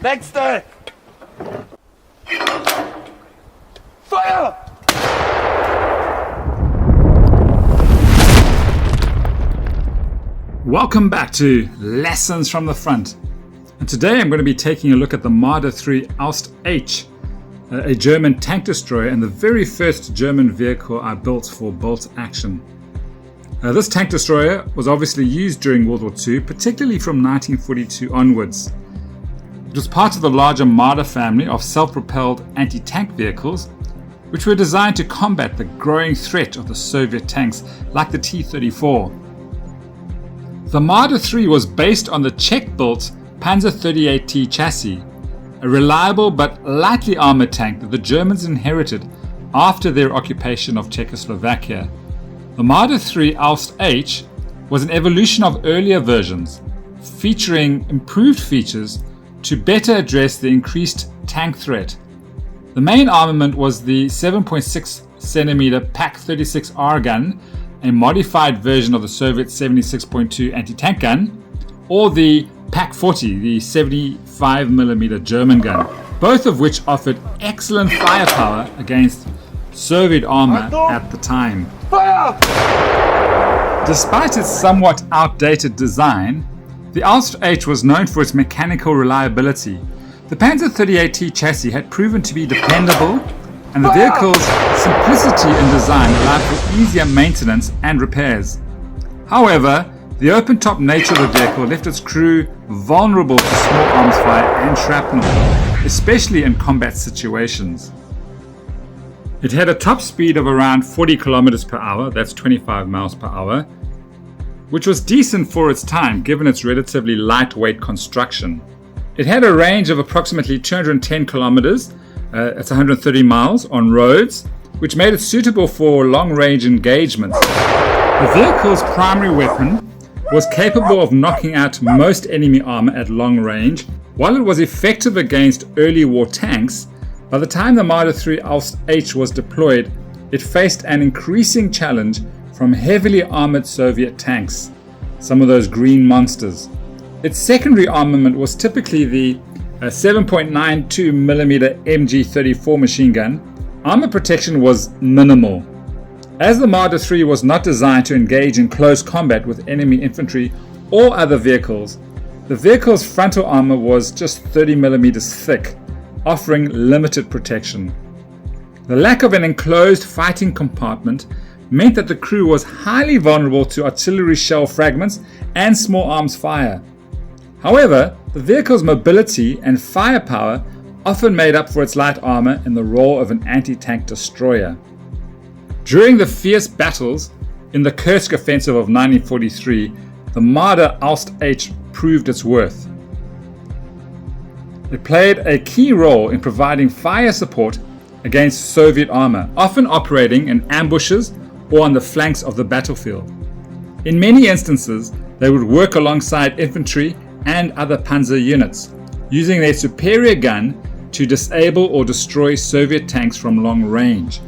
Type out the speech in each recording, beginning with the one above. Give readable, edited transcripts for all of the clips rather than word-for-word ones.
Nächste! Feuer! Welcome back to Lessons from the Front. And today I'm going to be taking a look at the Marder 3 Ausf H, a German tank destroyer and the very first German vehicle I built for bolt action. This tank destroyer was obviously used during World War II, particularly from 1942 onwards. It was part of the larger Marder family of self-propelled anti-tank vehicles, which were designed to combat the growing threat of the Soviet tanks like the T-34. The Marder 3 was based on the Czech-built Panzer 38T chassis, a reliable but lightly armored tank that the Germans inherited after their occupation of Czechoslovakia. The Marder 3 Ausf H was an evolution of earlier versions, featuring improved features to better address the increased tank threat. The main armament was the 7.6 cm PaK 36R gun, a modified version of the Soviet 76.2 anti-tank gun, or the PaK 40, the 75mm German gun, both of which offered excellent firepower against Soviet armor at the time. Feuer! Despite its somewhat outdated design, the Ausf H was known for its mechanical reliability. The Panzer 38T chassis had proven to be dependable, and the vehicle's simplicity in design allowed for easier maintenance and repairs. However, the open-top nature of the vehicle left its crew vulnerable to small arms fire and shrapnel, especially in combat situations. It had a top speed of around 40 km per hour, that's 25 miles per hour, which was decent for its time given its relatively lightweight construction. It had a range of approximately 210 kilometers, that's 130 miles, on roads, which made it suitable for long-range engagements. The vehicle's primary weapon was capable of knocking out most enemy armor at long range. While it was effective against early war tanks, by the time the Marder 3 Ausf H was deployed, it faced an increasing challenge from heavily armored Soviet tanks, some of those green monsters. Its secondary armament was typically the 7.92mm MG34 machine gun. Armor protection was minimal. As the Marder 3 was not designed to engage in close combat with enemy infantry or other vehicles, the vehicle's frontal armor was just 30mm thick, offering limited protection. The lack of an enclosed fighting compartment meant that the crew was highly vulnerable to artillery shell fragments and small arms fire. However, the vehicle's mobility and firepower often made up for its light armor in the role of an anti-tank destroyer. During the fierce battles in the Kursk offensive of 1943, the Marder Ausf H proved its worth. It played a key role in providing fire support against Soviet armor, often operating in ambushes or on the flanks of the battlefield. In many instances, they would work alongside infantry and other panzer units, using their superior gun to disable or destroy Soviet tanks from long range.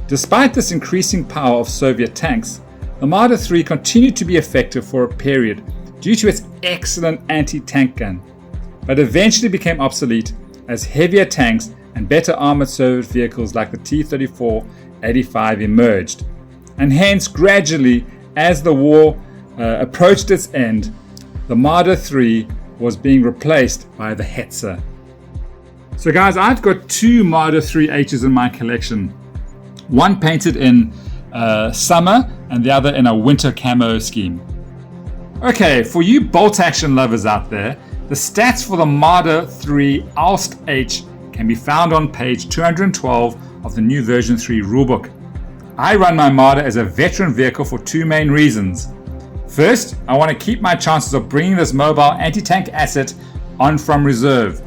Despite this increasing power of Soviet tanks, the Marder 3 continued to be effective for a period due to its excellent anti-tank gun, but eventually became obsolete as heavier tanks and better armored Soviet vehicles like the T-34-85 emerged. And hence, gradually, as the war approached its end, the Marder 3 was being replaced by the Hetzer. So guys, I've got two Marder 3 H's in my collection. One painted in summer and the other in a winter camo scheme. Okay, for you bolt action lovers out there, the stats for the Marder 3 Ausf H can be found on page 212 of the new version 3 rulebook. I run my Marder as a veteran vehicle for two main reasons. First, I want to keep my chances of bringing this mobile anti-tank asset on from reserve.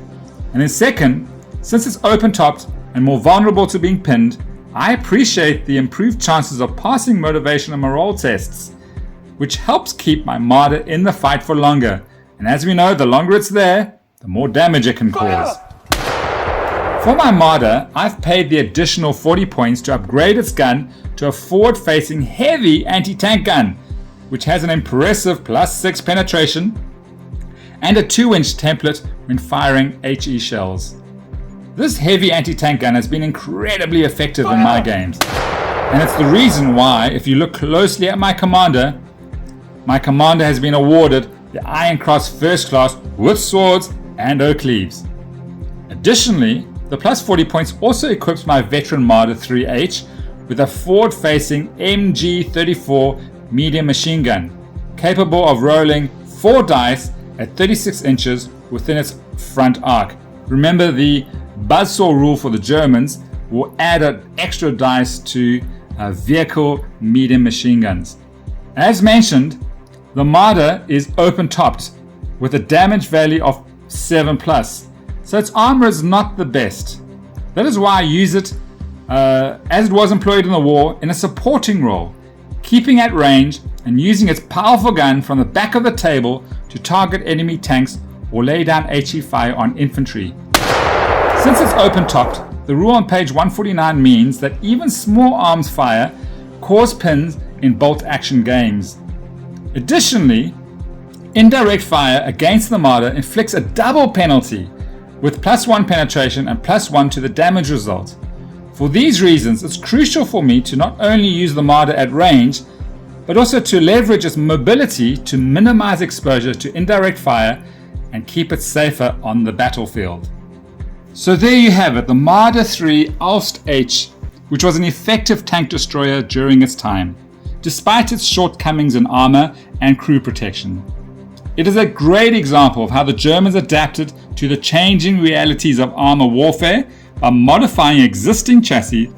And then second, since it's open-topped and more vulnerable to being pinned, I appreciate the improved chances of passing motivation and morale tests, which helps keep my Marder in the fight for longer. And as we know, the longer it's there, the more damage it can cause. For my Marder, I've paid the additional 40 points to upgrade its gun to a forward-facing heavy anti-tank gun, which has an impressive +6 penetration and a 2-inch template when firing HE shells. This heavy anti-tank gun has been incredibly effective in my games, and it's the reason why, if you look closely at my commander has been awarded the Iron Cross First Class with swords and oak leaves. Additionally, the plus 40 points also equips my veteran Marder 3H with a forward-facing MG34 medium machine gun, capable of rolling 4 dice at 36 inches within its front arc. Remember, the buzzsaw rule for the Germans will add an extra dice to vehicle medium machine guns. As mentioned, the Marder is open-topped with a damage value of 7+, so its armor is not the best. That is why I use it as it was employed in the war in a supporting role, keeping at range and using its powerful gun from the back of the table to target enemy tanks or lay down HE fire on infantry. Since it's open-topped, the rule on page 149 means that even small arms fire cause pins in bolt-action games. Additionally, indirect fire against the Marder inflicts a double penalty with +1 penetration and +1 to the damage result. For these reasons, it's crucial for me to not only use the Marder at range, but also to leverage its mobility to minimize exposure to indirect fire and keep it safer on the battlefield. So there you have it, the Marder 3 Ausf H, which was an effective tank destroyer during its time, despite its shortcomings in armor and crew protection. It is a great example of how the Germans adapted to the changing realities of armor warfare by modifying existing chassis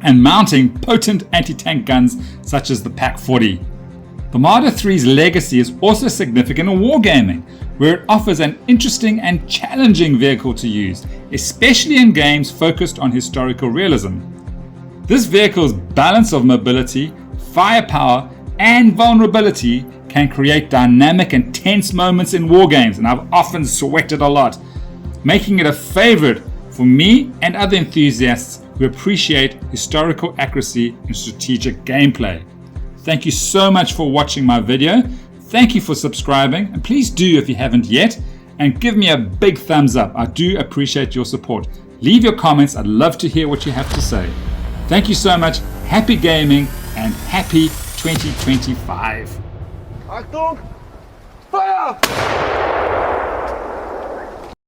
and mounting potent anti-tank guns such as the Pak-40. The Marder 3's legacy is also significant in wargaming, where it offers an interesting and challenging vehicle to use, especially in games focused on historical realism. This vehicle's balance of mobility, firepower, and vulnerability can create dynamic and tense moments in wargames, and I've often sweated a lot, making it a favorite for me and other enthusiasts who appreciate historical accuracy and strategic gameplay. Thank you so much for watching my video. Thank you for subscribing, and please do if you haven't yet, and give me a big thumbs up. I do appreciate your support. Leave your comments. I'd love to hear what you have to say. Thank you so much. Happy gaming and happy 2025. Achtung! Feuer!